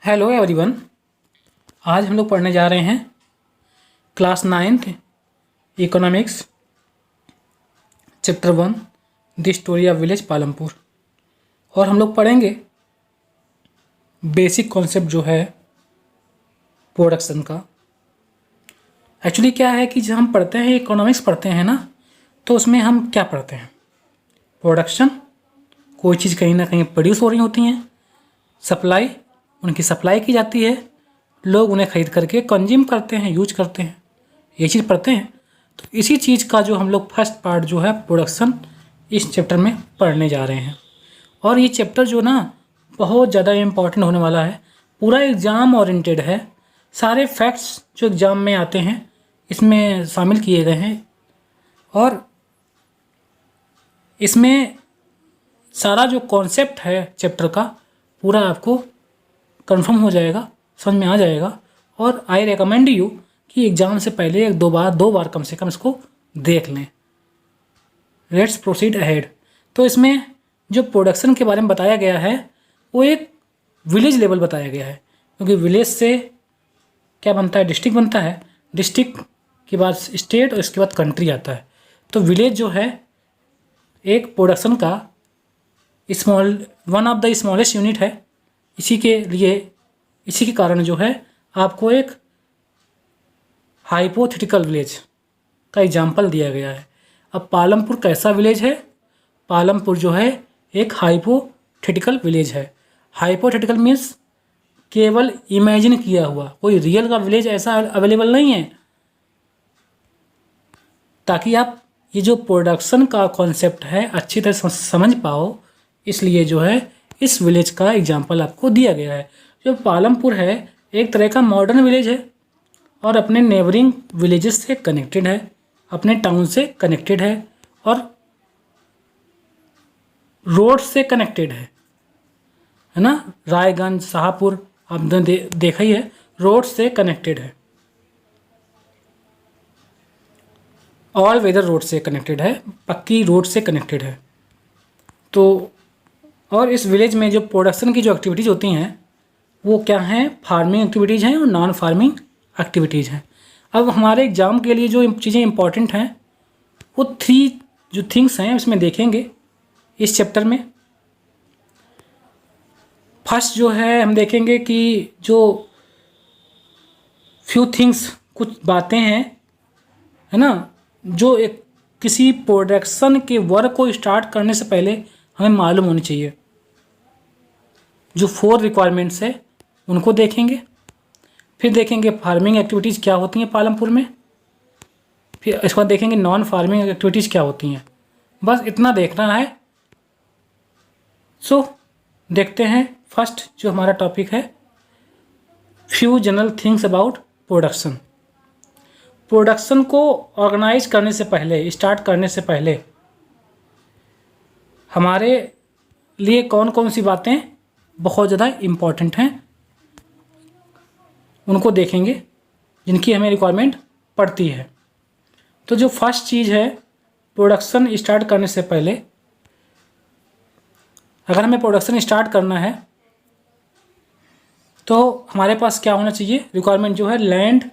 Hello everyone. आज हम लोग पढ़ने जा रहे हैं class 9th economics chapter 1 the story of village Palampur. और हम लोग पढ़ेंगे बेसिक कॉन्सेप्ट जो है प्रोडक्शन का। एक्चुअली क्या है कि जब हम पढ़ते हैं इकोनॉमिक्स पढ़ते हैं ना, तो उसमें हम क्या पढ़ते हैं? प्रोडक्शन, कोई चीज़ कहीं ना कहीं प्रोड्यूस हो रही होती हैं, सप्लाई, उनकी सप्लाई की जाती है, लोग उन्हें ख़रीद करके कंज्यूम करते हैं, यूज करते हैं, ये चीज़ पढ़ते हैं। तो इसी चीज़ का जो हम लोग फर्स्ट पार्ट जो है प्रोडक्शन इस चैप्टर में पढ़ने जा रहे हैं। और ये चैप्टर जो ना बहुत ज़्यादा इम्पॉर्टेंट होने वाला है, पूरा एग्ज़ाम ओरिएंटेड है। सारे फैक्ट्स जो एग्ज़ाम में आते हैं इसमें शामिल किए गए हैं और इसमें सारा जो कॉन्सेप्ट है चैप्टर का पूरा आपको कंफर्म हो जाएगा, समझ में आ जाएगा। और आई रिकमेंड यू कि एग्ज़ाम से पहले एक दो बार कम से कम इसको देख लें। Let's proceed ahead. तो इसमें जो प्रोडक्शन के बारे में बताया गया है वो एक विलेज लेवल बताया गया है, क्योंकि विलेज से क्या बनता है? डिस्ट्रिक्ट बनता है, डिस्ट्रिक्ट के बाद स्टेट और इसके बाद कंट्री आता है। तो विलेज जो है एक प्रोडक्शन का one of the smallest unit है। इसी के कारण जो है आपको एक हाइपोथेटिकल विलेज का एग्जाम्पल दिया गया है। अब पालमपुर कैसा विलेज है? पालमपुर जो है एक हाइपोथेटिकल विलेज है। हाइपोथेटिकल मीन्स केवल इमेजिन किया हुआ, कोई रियल का विलेज ऐसा अवेलेबल नहीं है। ताकि आप ये जो प्रोडक्शन का कॉन्सेप्ट है अच्छी तरह समझ पाओ, इसलिए जो है इस विलेज का एग्जाम्पल आपको दिया गया है। जो पालमपुर है एक तरह का मॉडर्न विलेज है और अपने नेबरिंग विलेजेस से कनेक्टेड है, अपने टाउन से कनेक्टेड है और रोड से कनेक्टेड है ना। रायगंज, शाहपुर आपने देखा ही है, रोड से कनेक्टेड है, ऑल वेदर रोड से कनेक्टेड है, पक्की रोड से कनेक्टेड है। तो और इस विलेज में जो प्रोडक्शन की जो एक्टिविटीज़ होती हैं वो क्या हैं? फार्मिंग एक्टिविटीज़ हैं और नॉन फार्मिंग एक्टिविटीज़ हैं। अब हमारे एग्ज़ाम के लिए जो चीज़ें इंपॉर्टेंट हैं वो 3 जो थिंग्स हैं इसमें देखेंगे इस चैप्टर में। फर्स्ट जो है हम देखेंगे कि जो फ्यू थिंग्स, कुछ बातें हैं, है ना, जो एक किसी प्रोडक्शन के वर्क को स्टार्ट करने से पहले हमें मालूम होनी चाहिए। जो 4 रिक्वायरमेंट्स है उनको देखेंगे। फिर देखेंगे फार्मिंग एक्टिविटीज़ क्या होती हैं पालमपुर में। फिर इसके बाद देखेंगे नॉन फार्मिंग एक्टिविटीज़ क्या होती हैं। बस इतना देखना है। सो देखते हैं फर्स्ट जो हमारा टॉपिक है, few general things about production. Production को ऑर्गेनाइज करने से पहले, स्टार्ट करने से पहले हमारे लिए कौन कौन सी बातें बहुत ज़्यादा इम्पॉर्टेंट हैं उनको देखेंगे, जिनकी हमें रिक्वायरमेंट पड़ती है। तो जो फर्स्ट चीज़ है प्रोडक्शन स्टार्ट करने से पहले, अगर हमें प्रोडक्शन स्टार्ट करना है तो हमारे पास क्या होना चाहिए? रिक्वायरमेंट जो है land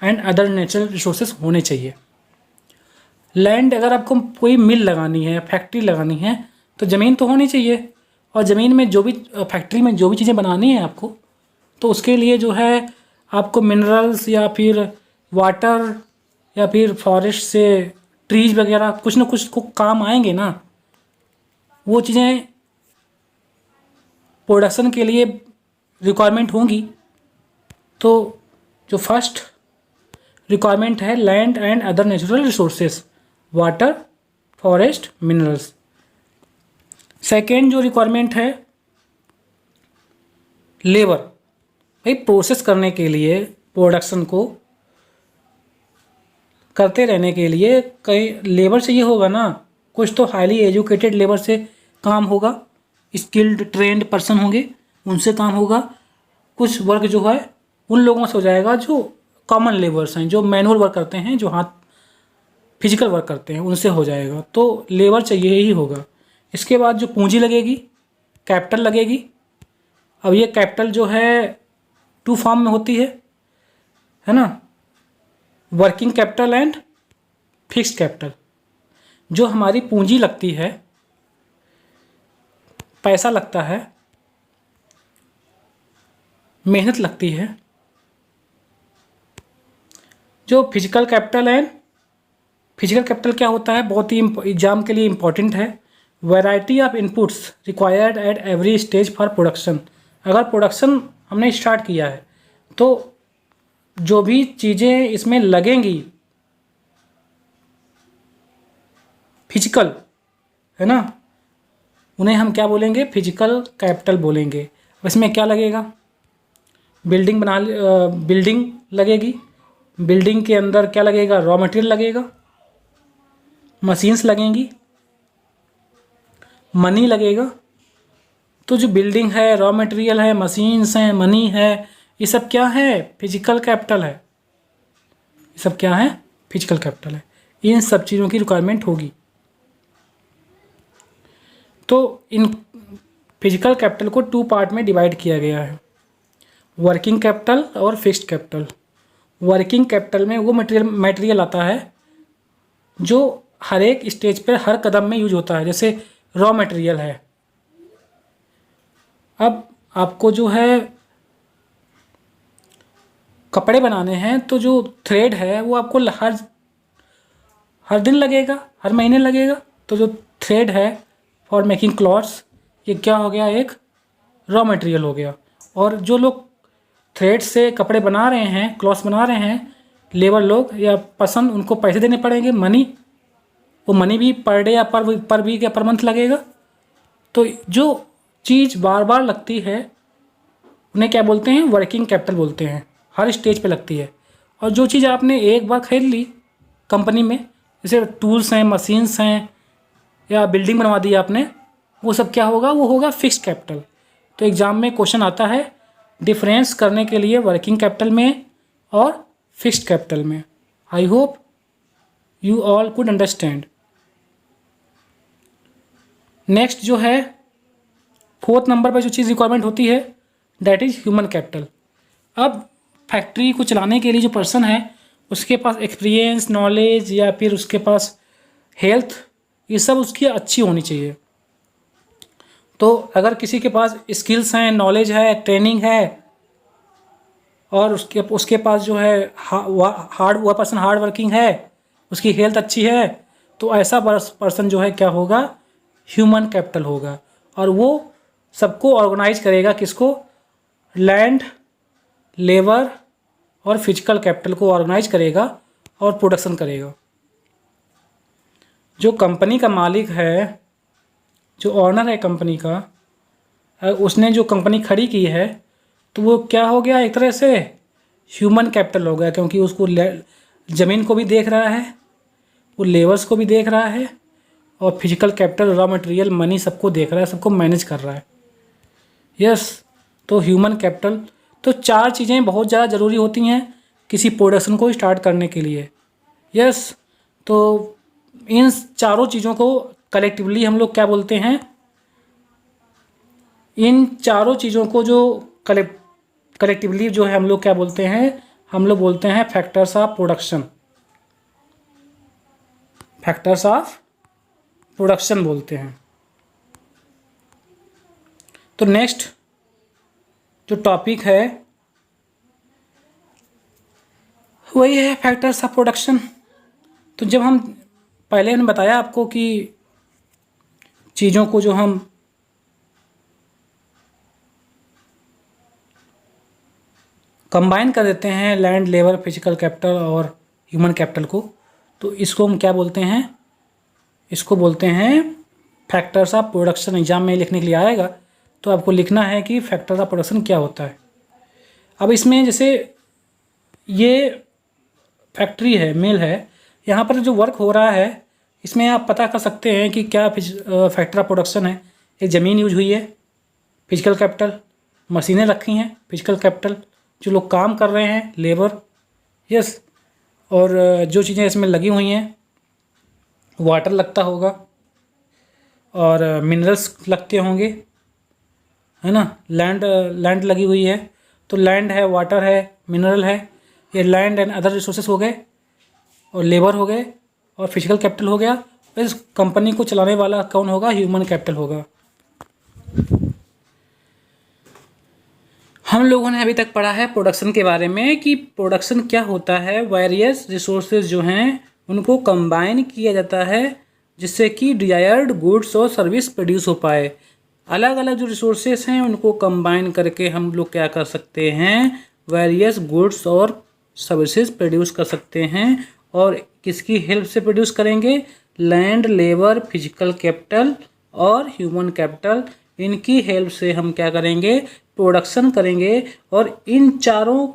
and other natural resources होने चाहिए। लैंड, अगर आपको कोई मिल लगानी है, फैक्ट्री लगानी है, तो ज़मीन तो होनी चाहिए। और ज़मीन में जो भी फैक्ट्री में जो भी चीज़ें बनानी है आपको, तो उसके लिए जो है आपको मिनरल्स या फिर वाटर या फिर फॉरेस्ट से ट्रीज वगैरह कुछ ना कुछ को काम आएंगे ना। वो चीज़ें प्रोडक्शन के लिए रिक्वायरमेंट होंगी। तो जो फर्स्ट रिक्वायरमेंट है land and other natural resources, water, forest, minerals. Second जो रिक्वायरमेंट है लेबर। भाई प्रोसेस करने के लिए, प्रोडक्शन को करते रहने के लिए कई लेबर चाहिए होगा ना। कुछ तो हाईली एजुकेटेड लेबर से काम होगा, स्किल्ड ट्रेंड पर्सन होंगे, उनसे काम होगा। कुछ वर्क जो है उन लोगों से हो जाएगा जो कॉमन लेबर्स हैं, जो मैनुअल वर्क करते हैं, जो हाथ फिजिकल वर्क करते हैं, उनसे हो जाएगा। तो लेबर चाहिए ही होगा। इसके बाद जो पूंजी लगेगी, कैपिटल लगेगी, अब ये कैपिटल जो है टू फॉर्म में होती है ना, working capital and fixed capital. जो हमारी पूंजी लगती है, पैसा लगता है, मेहनत लगती है, जो physical capital and physical capital क्या होता है, बहुत ही एग्जाम के लिए इम्पॉर्टेंट है। Variety of inputs required at every stage for production. अगर प्रोडक्शन हमने स्टार्ट किया है तो जो भी चीज़ें इसमें लगेंगी फिजिकल, है ना, उन्हें हम क्या बोलेंगे, फिजिकल कैपिटल बोलेंगे। इसमें क्या लगेगा, बिल्डिंग लगेगी, बिल्डिंग के अंदर क्या लगेगा, रॉ मटेरियल लगेगा, मशीन्स लगेंगी, मनी लगेगा। तो जो बिल्डिंग है, रॉ मटेरियल है, मशीन्स हैं, मनी है, ये सब क्या है, फिजिकल कैपिटल है। ये सब क्या है, फिजिकल कैपिटल है। इन सब चीज़ों की रिक्वायरमेंट होगी। तो इन फिजिकल कैपिटल को 2 पार्ट में डिवाइड किया गया है, वर्किंग कैपिटल और फिक्स्ड कैपिटल। वर्किंग कैपिटल में वो मटेरियल आता है जो हर एक स्टेज पर हर कदम में यूज होता है, जैसे रॉ मटेरियल है। अब आपको जो है कपड़े बनाने हैं तो जो थ्रेड है वो आपको हर दिन लगेगा, हर महीने लगेगा। तो जो थ्रेड है फॉर मेकिंग क्लॉथ्स, ये क्या हो गया, एक रॉ मटेरियल हो गया। और जो लोग थ्रेड से कपड़े बना रहे हैं, क्लॉथ्स बना रहे हैं, लेबर लोग या पर्सन, उनको पैसे देने पड़ेंगे, मनी। वो मनी भी पर डे या पर वीक या पर मंथ लगेगा। तो जो चीज़ बार बार लगती है उन्हें क्या बोलते हैं, वर्किंग कैपिटल बोलते हैं, हर स्टेज पे लगती है। और जो चीज़ आपने एक बार खरीद ली कंपनी में, जैसे टूल्स हैं, मशीन्स हैं, या बिल्डिंग बनवा दी आपने, वो सब क्या होगा, वो होगा फिक्स्ड कैपिटल। तो एग्ज़ाम में क्वेश्चन आता है डिफरेंस करने के लिए वर्किंग कैपिटल में और फिक्स्ड कैपिटल में। I hope you all could understand. Next जो है 4th नंबर पर जो चीज़ रिक्वायरमेंट होती है, दैट इज़ ह्यूमन कैपिटल। अब फैक्ट्री को चलाने के लिए जो पर्सन है उसके पास एक्सपीरियंस, नॉलेज या फिर उसके पास हेल्थ, ये सब उसकी अच्छी होनी चाहिए। तो अगर किसी के पास स्किल्स हैं, नॉलेज है, ट्रेनिंग है और उसके पास जो है वह पर्सन हार्ड वर्किंग है, उसकी हेल्थ अच्छी है, तो ऐसा पर्सन जो है क्या होगा, ह्यूमन कैपिटल होगा। और वो सबको ऑर्गेनाइज करेगा, किसको, लैंड, लेबर और फिजिकल कैपिटल को ऑर्गेनाइज करेगा और प्रोडक्शन करेगा। जो कंपनी का मालिक है, जो ऑनर है कंपनी का, उसने जो कंपनी खड़ी की है, तो वो क्या हो गया, एक तरह से ह्यूमन कैपिटल हो गया, क्योंकि उसको ज़मीन को भी देख रहा है, वो लेबर्स को भी देख रहा है, और physical capital, raw material, money सबको देख रहा है, सबको मैनेज कर रहा है। यस, तो ह्यूमन कैपिटल। तो 4 चीज़ें बहुत ज़्यादा ज़रूरी होती हैं किसी प्रोडक्शन को स्टार्ट करने के लिए। यस, तो इन चारों चीज़ों को कलेक्टिवली हम लोग क्या बोलते हैं, इन चारों चीज़ों को जो कलेक्टिवली जो है हम लोग क्या बोलते हैं, हम लोग बोलते हैं factors of production. Factors of production बोलते हैं। तो नेक्स्ट जो टॉपिक है वही है फैक्टर्स ऑफ प्रोडक्शन। तो जब हम पहले हमने बताया आपको कि चीज़ों को जो हम कंबाइन कर देते हैं, लैंड, लेबर, फिजिकल कैपिटल और ह्यूमन कैपिटल को, तो इसको हम क्या बोलते हैं, इसको बोलते हैं फैक्टर्स ऑफ प्रोडक्शन। एग्जाम में लिखने के लिए आएगा तो आपको लिखना है कि फैक्टर्स ऑफ प्रोडक्शन क्या होता है। अब इसमें जैसे ये फैक्ट्री है, मिल है, यहाँ पर जो वर्क हो रहा है इसमें आप पता कर सकते हैं कि क्या फैक्टर ऑफ प्रोडक्शन है। एक ज़मीन यूज हुई है, फिजिकल कैपिटल, मशीनें रखी हैं, फिजिकल कैपिटल, जो लोग काम कर रहे हैं, लेबर, यस, और जो चीज़ें इसमें लगी हुई हैं, वाटर लगता होगा और मिनरल्स लगते होंगे, है ना, लैंड लगी हुई है, तो लैंड है, वाटर है, मिनरल है, ये लैंड एंड अदर रिसोर्सेस हो गए, और लेबर हो गए, और फिजिकल कैपिटल हो गया। इस कंपनी को चलाने वाला कौन होगा? ह्यूमन कैपिटल होगा। हम लोगों ने अभी तक पढ़ा है प्रोडक्शन के बारे में कि प्रोडक्शन क्या होता है। वेरियस रिसोर्सेज जो हैं उनको कंबाइन किया जाता है जिससे कि डिजायर्ड गुड्स और सर्विस प्रोड्यूस हो पाए। अलग अलग जो रिसोर्सेज हैं उनको कंबाइन करके हम लोग क्या कर सकते हैं? वेरियस गुड्स और सर्विसेज प्रोड्यूस कर सकते हैं। और किसकी हेल्प से प्रोड्यूस करेंगे? लैंड, लेबर, फिजिकल कैपिटल और ह्यूमन कैपिटल, इनकी हेल्प से हम क्या करेंगे? प्रोडक्शन करेंगे। और इन चारों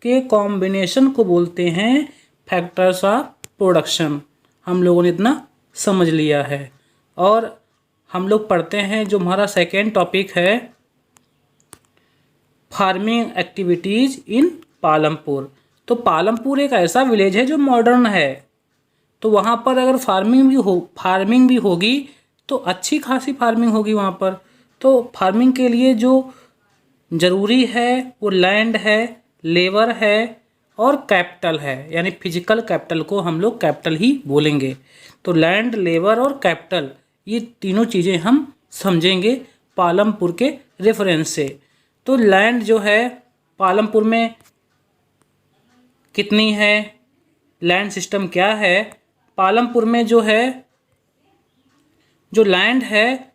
के कॉम्बिनेशन को बोलते हैं फैक्टर्स ऑफ प्रोडक्शन। हम लोगों ने इतना समझ लिया है। और हम लोग पढ़ते हैं जो हमारा सेकेंड टॉपिक है, फार्मिंग एक्टिविटीज़ इन पालमपुर। तो पालमपुर एक ऐसा विलेज है जो मॉडर्न है, तो वहाँ पर अगर फार्मिंग भी होगी तो अच्छी खासी फार्मिंग होगी वहाँ पर। तो फार्मिंग के लिए जो ज़रूरी है वो लैंड है, लेबर है और कैपिटल है, यानी फिजिकल कैपिटल को हम लोग कैपिटल ही बोलेंगे। तो लैंड, लेबर और कैपिटल, ये तीनों चीज़ें हम समझेंगे पालमपुर के रेफरेंस से। तो लैंड जो है पालमपुर में कितनी है, लैंड सिस्टम क्या है? पालमपुर में जो है, जो लैंड है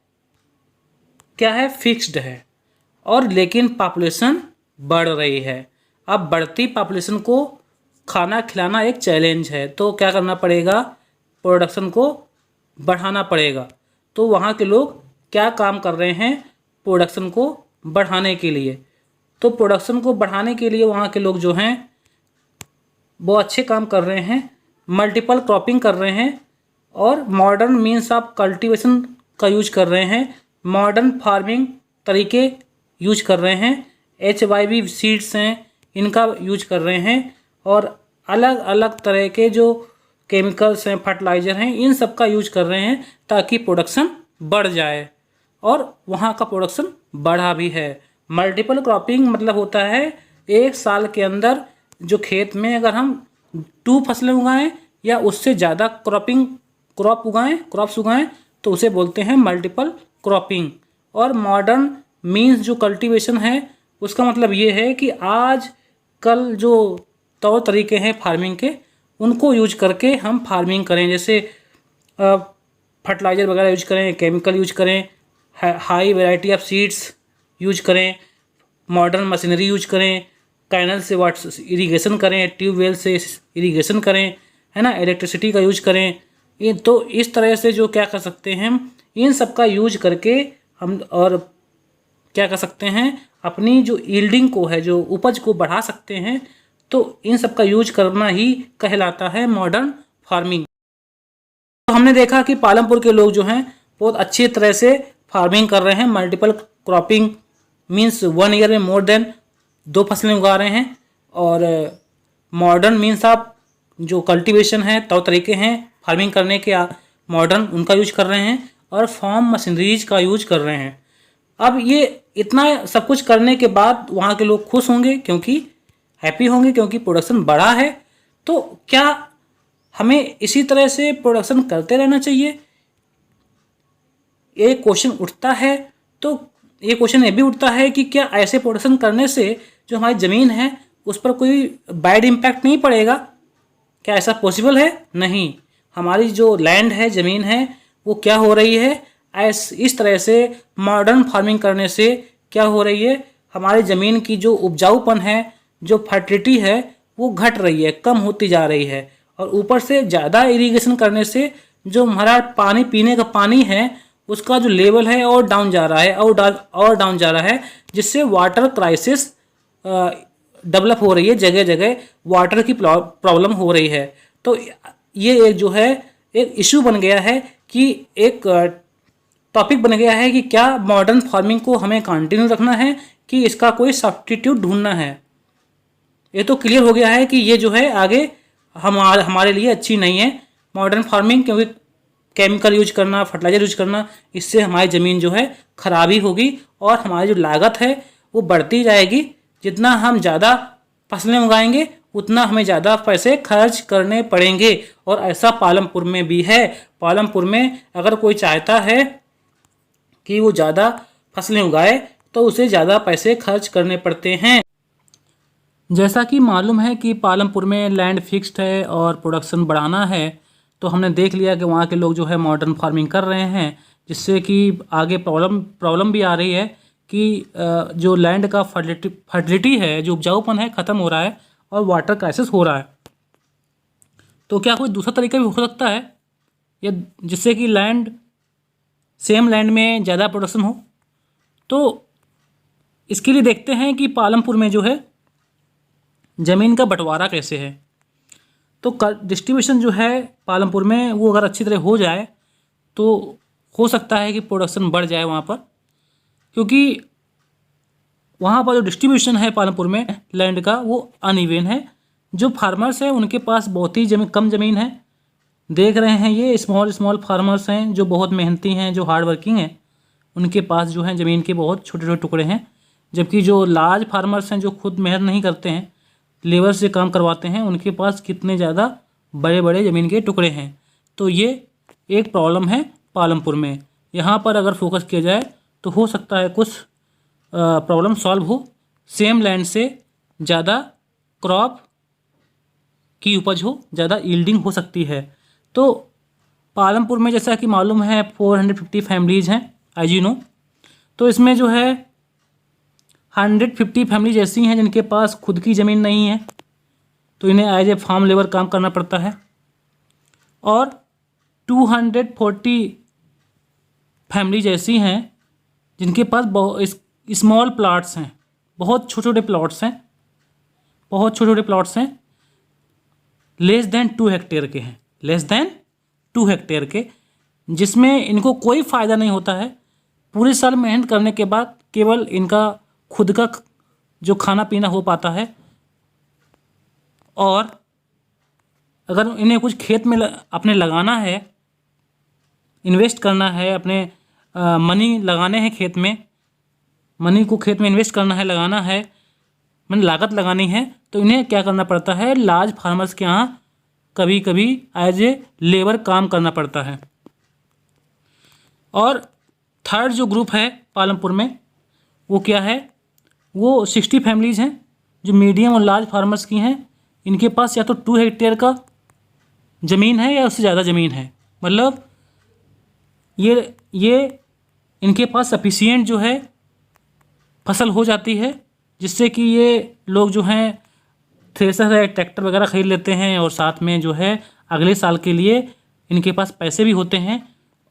क्या है? फिक्स्ड है। और लेकिन पॉपुलेशन बढ़ रही है। अब बढ़ती पॉपुलेशन को खाना खिलाना एक चैलेंज है, तो क्या करना पड़ेगा? प्रोडक्शन को बढ़ाना पड़ेगा। तो वहाँ के लोग क्या काम कर रहे हैं प्रोडक्शन को बढ़ाने के लिए? तो प्रोडक्शन को बढ़ाने के लिए वहाँ के लोग जो हैं वो अच्छे काम कर रहे हैं, मल्टीपल क्रॉपिंग कर रहे हैं और मॉडर्न मीन्स ऑफ कल्टीवेशन का यूज कर रहे हैं, मॉडर्न फार्मिंग तरीके यूज कर रहे हैं, HYV सीड्स हैं इनका यूज कर रहे हैं, और अलग अलग तरह के जो केमिकल्स हैं, फर्टिलाइज़र हैं, इन सब का यूज कर रहे हैं ताकि प्रोडक्शन बढ़ जाए। और वहाँ का प्रोडक्शन बढ़ा भी है। मल्टीपल क्रॉपिंग मतलब होता है एक साल के अंदर जो खेत में अगर हम 2 फसलें उगाएं या उससे ज़्यादा क्रॉप्स उगाएं तो उसे बोलते हैं मल्टीपल क्रॉपिंग। और मॉडर्न मीन्स जो कल्टीवेशन है उसका मतलब ये है कि आज कल जो तौर तरीके हैं फार्मिंग के उनको यूज करके हम फार्मिंग करें, जैसे फर्टिलाइज़र वगैरह यूज करें, केमिकल यूज करें, high variety of seeds use करें, मॉडर्न मशीनरी यूज करें, कैनल से वाटर इरिगेशन करें, ट्यूबवेल से इरिगेशन करें, है ना, इलेक्ट्रिसिटी का यूज करें। ये तो इस तरह से जो क्या कर सकते हैं हम, इन सब का यूज करके हम और क्या कर सकते हैं, अपनी जो यील्डिंग को है, जो उपज को बढ़ा सकते हैं। तो इन सब का यूज करना ही कहलाता है मॉडर्न फार्मिंग। तो हमने देखा कि पालमपुर के लोग जो हैं बहुत अच्छी तरह से फार्मिंग कर रहे हैं। मल्टीपल क्रॉपिंग मीन्स 1 ईयर में मोर देन 2 फसलें उगा रहे हैं। और मॉडर्न मीन्स आप जो कल्टीवेशन है, तौर तरीके हैं फार्मिंग करने के मॉडर्न, उनका यूज कर रहे हैं। और फार्म मशीनरीज का यूज कर रहे हैं। अब ये इतना सब कुछ करने के बाद वहाँ के लोग खुश होंगे, क्योंकि हैप्पी होंगे, क्योंकि प्रोडक्शन बढ़ा है। तो क्या हमें इसी तरह से प्रोडक्शन करते रहना चाहिए? ये क्वेश्चन उठता है। तो ये क्वेश्चन ये भी उठता है कि क्या ऐसे प्रोडक्शन करने से जो हमारी ज़मीन है उस पर कोई बैड इम्पैक्ट नहीं पड़ेगा? क्या ऐसा पॉसिबल है? नहीं। हमारी जो लैंड है, ज़मीन है, वो क्या हो रही है, इस तरह से मॉडर्न फार्मिंग करने से क्या हो रही है, हमारी ज़मीन की जो उपजाऊपन है, जो फर्टिलिटी है, वो घट रही है, कम होती जा रही है। और ऊपर से ज़्यादा इरिगेशन करने से जो हमारा पानी पीने का पानी है उसका जो लेवल है और डाउन जा रहा है, और डाउन जा रहा है, जिससे वाटर क्राइसिस डेवलप हो रही है। जगह जगह वाटर की प्रॉब्लम हो रही है। तो ये एक जो है एक इशू बन गया है कि एक टॉपिक बन गया है कि क्या मॉडर्न फार्मिंग को हमें कंटिन्यू रखना है कि इसका कोई सब्स्टिट्यूट ढूंढना है। ये तो क्लियर हो गया है कि ये जो है आगे हमारे लिए अच्छी नहीं है मॉडर्न फार्मिंग, क्योंकि केमिकल यूज करना, फर्टिलाइजर यूज करना, इससे हमारी ज़मीन जो है खराबी होगी और हमारी जो लागत है वो बढ़ती जाएगी। जितना हम ज़्यादा फसलें उगाएंगे उतना हमें ज़्यादा पैसे खर्च करने पड़ेंगे। और ऐसा पालमपुर में भी है। पालमपुर में अगर कोई चाहता है कि वो ज़्यादा फसलें उगाए तो उसे ज़्यादा पैसे खर्च करने पड़ते हैं। जैसा कि मालूम है कि पालमपुर में लैंड फिक्स्ड है और प्रोडक्शन बढ़ाना है, तो हमने देख लिया कि वहाँ के लोग जो है मॉडर्न फार्मिंग कर रहे हैं, जिससे कि आगे प्रॉब्लम भी आ रही है कि जो लैंड का फर्टिलिटी है, जो उपजाऊपन है, ख़त्म हो रहा है और वाटर क्राइसिस हो रहा है। तो क्या कोई दूसरा तरीका भी हो सकता है या जिससे कि सेम लैंड में ज़्यादा प्रोडक्शन हो? तो इसके लिए देखते हैं कि पालमपुर में जो है ज़मीन का बंटवारा कैसे है। तो डिस्ट्रीब्यूशन जो है पालमपुर में वो अगर अच्छी तरह हो जाए तो हो सकता है कि प्रोडक्शन बढ़ जाए वहाँ पर, क्योंकि वहाँ पर जो डिस्ट्रीब्यूशन है पालमपुर में लैंड का वो अनइवन है। जो फार्मर्स हैं उनके पास बहुत ही कम ज़मीन है। देख रहे हैं ये स्मॉल फार्मर्स हैं जो बहुत मेहनती हैं, जो हार्ड वर्किंग हैं, उनके पास जो है ज़मीन के बहुत छोटे छोटे टुकड़े हैं। जबकि जो लार्ज फार्मर्स हैं जो खुद मेहनत नहीं करते हैं, लेबर से काम करवाते हैं, उनके पास कितने ज़्यादा बड़े बड़े ज़मीन के टुकड़े हैं। तो ये एक प्रॉब्लम है पालमपुर में। यहाँ पर अगर फोकस किया जाए तो हो सकता है कुछ प्रॉब्लम सॉल्व हो, सेम लैंड से ज़्यादा क्रॉप की उपज हो, ज़्यादा यील्डिंग हो सकती है। तो पालमपुर में जैसा कि मालूम है 450 फैमिलीज़ हैं एज यू नो। तो इसमें जो है 150 फैमिलीज ऐसी हैं जिनके पास खुद की ज़मीन नहीं है, तो इन्हें एज ए फार्म लेबर काम करना पड़ता है। और 240 फैमिलीज ऐसी हैं जिनके पास स्मॉल प्लॉट्स हैं, बहुत छोटे छोटे प्लॉट्स हैं, लेस देन 2 हेक्टेयर के हैं, लेस देन 2 हेक्टेयर के, जिसमें इनको कोई फ़ायदा नहीं होता है। पूरे साल मेहनत करने के बाद केवल इनका खुद का जो खाना पीना हो पाता है। और अगर इन्हें कुछ खेत में अपने लगाना है, इन्वेस्ट करना है, अपने मनी लगाने हैं खेत में, मनी को खेत में इन्वेस्ट करना है, लगाना है, मैंने लागत लगानी है, तो इन्हें क्या करना पड़ता है, लार्ज फार्मर्स के यहाँ कभी कभी एज ए लेबर काम करना पड़ता है। और थर्ड जो ग्रुप है पालमपुर में वो क्या है, वो 60 फैमिलीज़ हैं जो मीडियम और लार्ज फार्मर्स की हैं। इनके पास या तो 2 हेक्टेयर का ज़मीन है या उससे ज़्यादा ज़मीन है, मतलब ये इनके पास सफिशिएंट जो है फसल हो जाती है, जिससे कि ये लोग जो हैं थ्रेसर है, ट्रैक्टर वगैरह ख़रीद लेते हैं और साथ में जो है अगले साल के लिए इनके पास पैसे भी होते हैं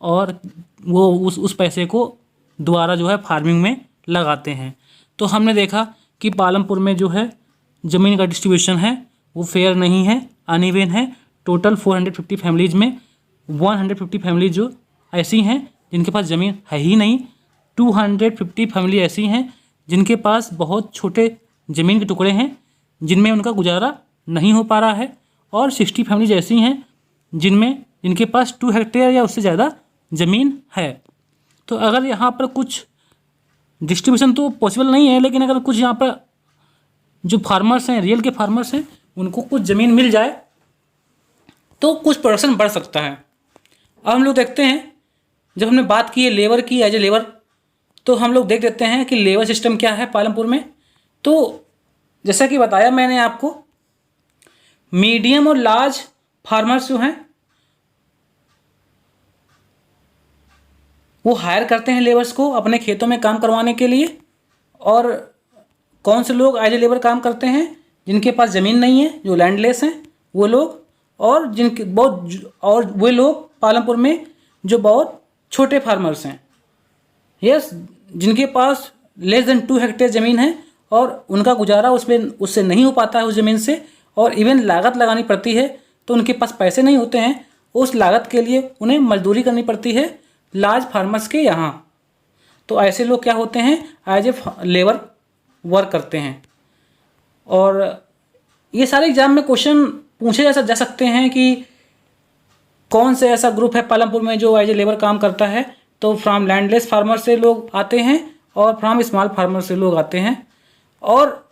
और वो उस पैसे को दोबारा जो है फार्मिंग में लगाते हैं। तो हमने देखा कि पालमपुर में जो है ज़मीन का डिस्ट्रीब्यूशन है वो फेयर नहीं है, अनइवन है। टोटल 450 फैमिलीज़ में 150 फैमिलीज जो ऐसी हैं जिनके पास ज़मीन है ही नहीं, 250 फैमिली ऐसी हैं जिनके पास बहुत छोटे ज़मीन के टुकड़े हैं जिनमें उनका गुजारा नहीं हो पा रहा है, और 60 फैमिलीज ऐसी हैं जिनके पास 2 हेक्टेयर या उससे ज़्यादा ज़मीन है। तो अगर यहाँ पर कुछ डिस्ट्रीब्यूशन तो पॉसिबल नहीं है, लेकिन अगर कुछ यहाँ पर जो फार्मर्स हैं, रियल के फार्मर्स हैं, उनको कुछ ज़मीन मिल जाए तो कुछ प्रोडक्शन बढ़ सकता है। अब हम लोग देखते हैं, जब हमने बात की है लेबर की एज ए लेबर, तो हम लोग देख देते हैं कि लेबर सिस्टम क्या है पालमपुर में। तो जैसा कि बताया मैंने आपको, मीडियम और लार्ज फार्मर्स जो हैं वो हायर करते हैं लेबर्स को अपने खेतों में काम करवाने के लिए। और कौन से लोग एज ए लेबर काम करते हैं, जिनके पास ज़मीन नहीं है, जो लैंडलेस हैं वो लोग, और वे लोग पालमपुर में जो बहुत छोटे फार्मर्स हैं, यस, जिनके पास लेस देन 2 हेक्टेयर ज़मीन है और उनका गुजारा उससे नहीं हो पाता है उस ज़मीन से, और इवन लागत लगानी पड़ती है तो उनके पास पैसे नहीं होते हैं, उस लागत के लिए उन्हें मजदूरी करनी पड़ती है लार्ज फार्मर्स के यहाँ। तो ऐसे लोग क्या होते हैं, एज ए लेबर वर्क करते हैं। और ये सारे एग्जाम में क्वेश्चन पूछे जा सकते हैं कि कौन से ऐसा ग्रुप है पालमपुर में जो एज ए लेबर काम करता है? तो फ्रॉम लैंडलेस फार्मर से लोग आते हैं और फ्रॉम स्मॉल फार्मर से लोग आते हैं। और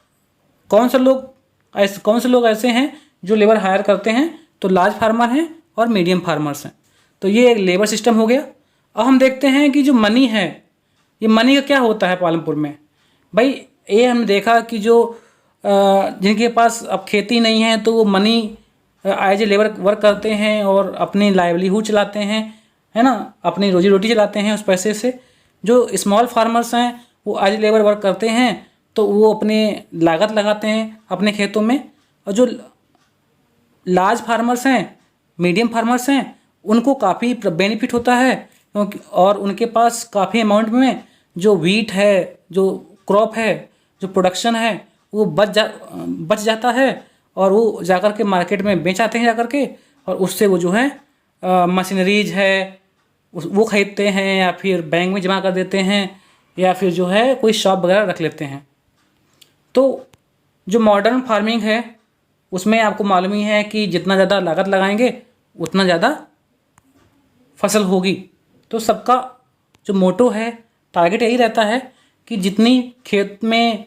कौन से लोग ऐसे हैं जो लेबर हायर करते हैं? तो लार्ज फार्मर हैं और मीडियम फार्मर्स हैं। तो ये एक लेबर सिस्टम हो गया। अब हम देखते हैं कि जो मनी है, ये मनी का क्या होता है पालमपुर में। भाई ये हमने देखा कि जो जिनके पास अब खेती नहीं है तो वो money as a labour work करते हैं और अपनी लाइवलीहुड चलाते हैं, है ना, अपनी रोजी रोटी चलाते हैं उस पैसे से। जो स्मॉल फार्मर्स हैं वो एज ए लेबर वर्क करते हैं तो वो अपने लागत लगाते हैं अपने खेतों में। और जो लार्ज फार्मर्स हैं, मीडियम फार्मर्स हैं, उनको काफ़ी बेनिफिट होता है क्योंकि और उनके पास काफ़ी अमाउंट में जो वीट है, जो क्रॉप है, जो प्रोडक्शन है वो बच जाता है और वो जाकर के मार्केट में बेच आते हैं जाकर के, और उससे वो जो है मशीनरीज है वो खरीदते हैं या फिर बैंक में जमा कर देते हैं या फिर जो है कोई शॉप वगैरह रख लेते हैं। तो जो मॉडर्न फार्मिंग है उसमें आपको मालूम ही है कि जितना ज़्यादा लागत लगाएंगे उतना ज़्यादा फसल होगी। तो सबका जो मोटो है, टारगेट यही रहता है कि जितनी खेत में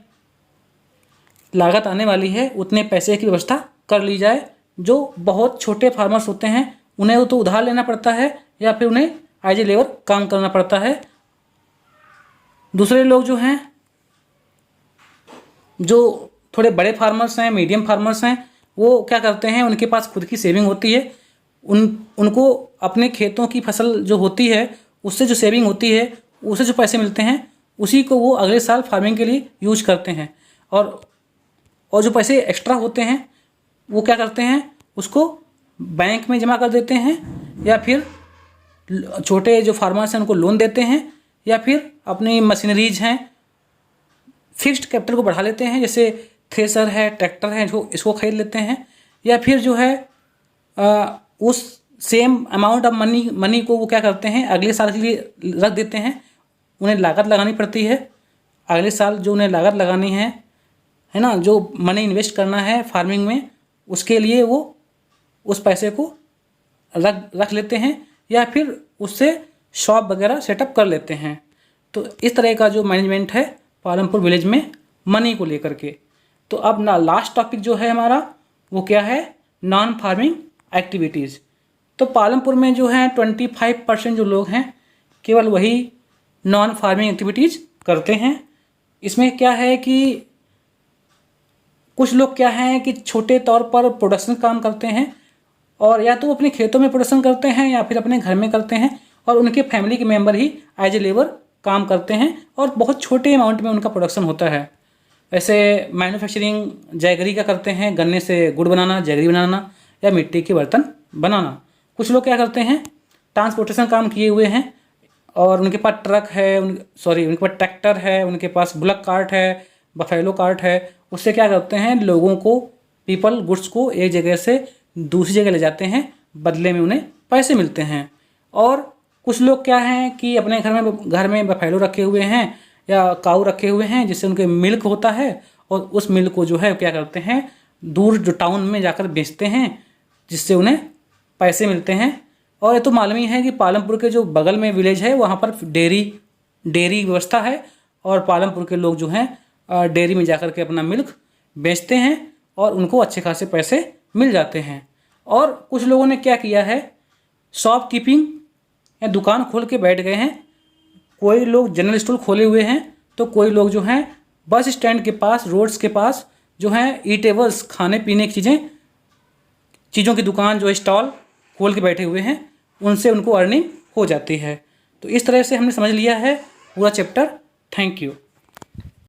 लागत आने वाली है उतने पैसे की व्यवस्था कर ली जाए। जो बहुत छोटे फार्मर्स होते हैं उन्हें तो उधार लेना पड़ता है या फिर उन्हें एज ए लेबर काम करना पड़ता है। दूसरे लोग जो हैं, जो थोड़े बड़े फार्मर्स हैं, मीडियम फार्मर्स हैं, वो क्या करते हैं, उनके पास खुद की सेविंग होती है। उनको अपने खेतों की फसल जो होती है उससे जो सेविंग होती है, उससे जो पैसे मिलते हैं उसी को वो अगले साल फार्मिंग के लिए यूज करते हैं। और जो पैसे एक्स्ट्रा होते हैं वो क्या करते हैं, उसको बैंक में जमा कर देते हैं या फिर छोटे जो फार्मर्स हैं उनको लोन देते हैं या फिर अपनी मशीनरीज हैं, फिक्स्ड कैपिटल को बढ़ा लेते हैं, जैसे थ्रेसर है, ट्रैक्टर है, जो इसको खरीद लेते हैं। या फिर जो है उस सेम अमाउंट ऑफ मनी को वो क्या करते हैं, अगले साल के लिए रख देते हैं। उन्हें लागत लगानी पड़ती है अगले साल, जो उन्हें लागत लगानी है ना, जो मनी इन्वेस्ट करना है फार्मिंग में, उसके लिए वो उस पैसे को रख लेते हैं या फिर उससे शॉप वगैरह सेटअप कर लेते हैं। तो इस तरह का जो मैनेजमेंट है पालमपुर विलेज में मनी को लेकर के। तो अब ना लास्ट टॉपिक जो है हमारा वो क्या है, नॉन फार्मिंग एक्टिविटीज़। तो पालमपुर में जो है 25% जो लोग हैं केवल वही नॉन फार्मिंग एक्टिविटीज़ करते हैं। इसमें क्या है कि कुछ लोग क्या हैं कि छोटे तौर पर प्रोडक्शन काम करते हैं और या तो वो अपने खेतों में प्रोडक्शन करते हैं या फिर अपने घर में करते हैं और उनके फैमिली के मेंबर ही एज ए लेबर काम करते हैं और बहुत छोटे अमाउंट में उनका प्रोडक्शन होता है। ऐसे मैन्युफैक्चरिंग जैगरी का करते हैं, गन्ने से गुड़ बनाना, जैगरी बनाना या मिट्टी के बर्तन बनाना। कुछ लोग क्या करते हैं, ट्रांसपोर्टेशन काम किए हुए हैं और उनके पास ट्रक है, उनके पास ट्रैक्टर है, उनके पास बुलक कार्ट है, बफेलो कार्ट है। उससे क्या करते हैं, लोगों को, पीपल गुड्स को एक जगह से दूसरी जगह ले जाते हैं, बदले में उन्हें पैसे मिलते हैं। और कुछ लोग क्या हैं कि अपने घर में बफेलो रखे हुए हैं या काऊ रखे हुए हैं जिससे उनके मिल्क होता है और उस मिल्क को जो है क्या करते हैं, दूर जो टाउन में जाकर बेचते हैं जिससे उन्हें पैसे मिलते हैं। और ये तो मालूम ही है कि पालमपुर के जो बगल में विलेज है वहाँ पर डेयरी व्यवस्था है और पालमपुर के लोग जो हैं डेयरी में जाकर के अपना मिल्क बेचते हैं और उनको अच्छे खासे पैसे मिल जाते हैं। और कुछ लोगों ने क्या किया है, शॉपकीपिंग या दुकान खोल के बैठ गए हैं। कोई लोग जनरल स्टोर खोले हुए हैं तो कोई लोग जो हैं बस स्टैंड के पास, रोड्स के पास जो हैं ईटेबल्स, खाने पीने की चीज़ों की दुकान, जो स्टॉल खोल के बैठे हुए हैं, उनसे उनको अर्निंग हो जाती है। तो इस तरह से हमने समझ लिया है पूरा चैप्टर। Thank you.